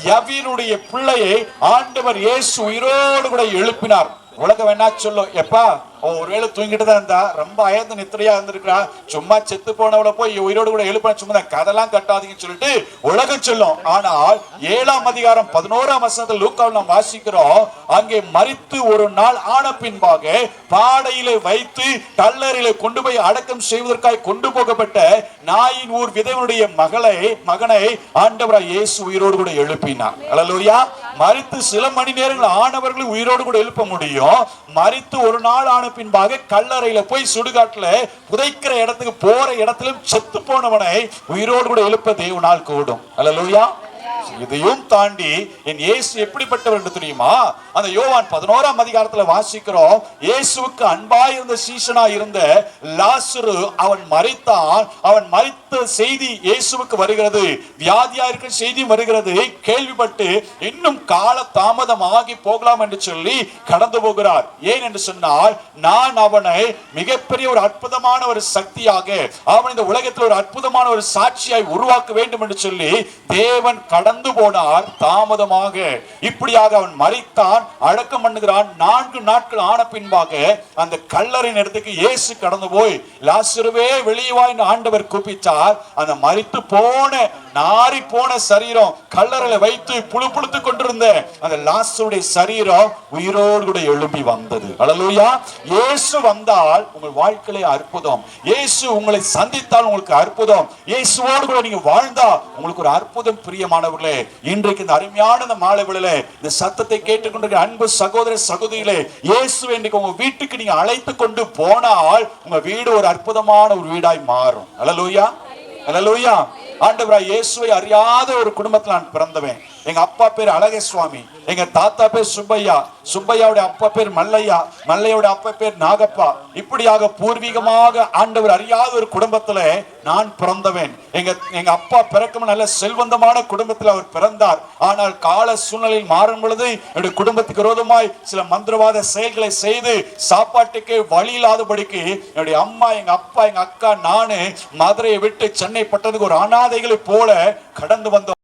யவீனுடைய பிள்ளையை ஆண்டவர் இயேசு உயிரோடு கூட எழுப்பினார். உலகம் என்ன சொல்லும், எப்பா ஒருவேளை தூங்கிட்டு தான் இருந்தா, ரொம்ப அயர்ந்து நித்திரையா இருந்திருக்கிறா, சும்மா செத்து போனவளை போய் உயிரோடு கூட எழுப்ப சும்மா கதெல்லாம் கட்டாதீங்கன்னு சொல்லிட்டு உலகம் சொல்லும். ஆனால் 7ஆம் அதிகாரம் 11ஆம் வசனத்தில் லூக்காவில் நாம் வாசிக்கிறோம், அங்கே மரித்து ஒரு நாள் ஆன பின்பாக பாடையிலே வைத்து கல்லறையிலே கொண்டு போய் அடக்கம் செய்வதற்காக கொண்டு போகப்பட்ட நாயின் ஊர் விதவனுடைய மகனை ஆண்டவராய் இயேசு உயிரோடு கூட எழுப்பினார். அல்லேலூயா. மரித்து சில மணி நேரங்கள் ஆனவர்களை உயிரோடு கூட எழுப்ப முடியும். மரித்து ஒரு நாள் ஆன பின்பாக கல்லறையில போய் சுடுகாட்டுல புதைக்கிற இடத்துக்கு போற இடத்திலும் செத்து போனவனை உயிரோடு கூட எழுப்ப தேவனால் கூடும். அல்லேலூயா. இதையும் தாண்டி என் இயேசு எப்படிப்பட்டவர் என்று தெரியுமா? அந்த யோவான் 11ஆம் அதிகாரத்துல வாசிக்கிறோம், இயேசுவுக்கு அன்பாய் இருந்த சீஷனா இருந்த லாசரு அவன் மரித்தான். அவன் மரித்த செய்தி இயேசுவுக்கு வருகிறது, வியாதியா இருக்கிற செய்தி வருகிறது. கேள்விப்பட்டு இன்னும் கால தாமதம் ஆகி போகலாம் என்று சொல்லி கடந்து போகிறார். ஏன் என்று சொன்னால், நான் அவனை மிகப்பெரிய ஒரு அற்புதமான ஒரு சக்தியாக, அவன் இந்த உலகத்தில் ஒரு அற்புதமான ஒரு சாட்சியாய் உருவாக்க வேண்டும் என்று சொல்லி தேவன் கடந்து போனார் தாமதமாக. இப்படியாக அவன் மரித்தான், அடக்கம் பண்ணுகிறான். 4 நாட்கள் ஆன பின்பாக அந்த கல்லறையின் இடத்துக்கு இயேசு கடந்து போய், லாசருவே வெளியே வா என்று ஆண்டவர் கூப்பிட்டார். அந்த மரித்து போன நாரி போன சரீரம் கல்லறையில வைத்து புழுப்புழுத்து கொண்டிருந்த அந்த லாசருடைய சரீரம் உயிரோடு கூட எழுப்பி வந்தது. அல்லேலூயா. இயேசு வந்தால் உங்கள் வாழ்க்கையிலே அற்புதம். இயேசு உங்களை சந்தித்தால் உங்களுக்கு அற்புதம். இயேசுவோடு கூட நீங்க வாழ்ந்தா உங்களுக்கு ஒரு அற்புதம். பிரியமானவர்களே, இன்றைக்கு இந்த அருமையான இந்த மாலை வேளையிலே இந்த சத்தத்தை கேட்டுக்கொண்டிருக்கிற அன்பு சகோதர சகோதரிகளே, இயேசு இன்றைக்கு உங்க வீட்டுக்கு நீங்க அழைத்து கொண்டு போனால் உங்க வீடு ஒரு அற்புதமான ஒரு வீடாய் மாறும். அல்லேலூயா. அல்லேலூயா. ஆண்டவராய் இயேசுவை அறியாத ஒரு குடும்பத்தில் நான் பிறந்தவன். எங்க அப்பா பேர் அழகே சுவாமி, எங்க தாத்தா பேர் சுப்பையா, சுப்பையாவுடைய அப்பா பேர் மல்லையா, மல்லையோட அப்பா பேர் நாகப்பா. இப்படியாக பூர்வீகமாக ஆண்டவர் அறியாத ஒரு குடும்பத்துல நான் பிறந்தவன். எங்க அப்பா பிறக்கும் நல்ல செல்வந்தமான குடும்பத்தில் அவர் பிறந்தார். ஆனால் கால சூழ்நிலையில் மாறும் பொழுது என்னுடைய குடும்பத்துக்கு விரோதமாய் சில மந்திரவாத செயல்களை செய்து சாப்பாட்டுக்கு வழி இல்லாதபடிக்கு என்னுடைய அம்மா, எங்க அப்பா, எங்க அக்கா, நானு மதுரையை விட்டு சென்னை பட்டதுக்கு ஒரு அனாதைகளை போல கடந்து வந்தோம்.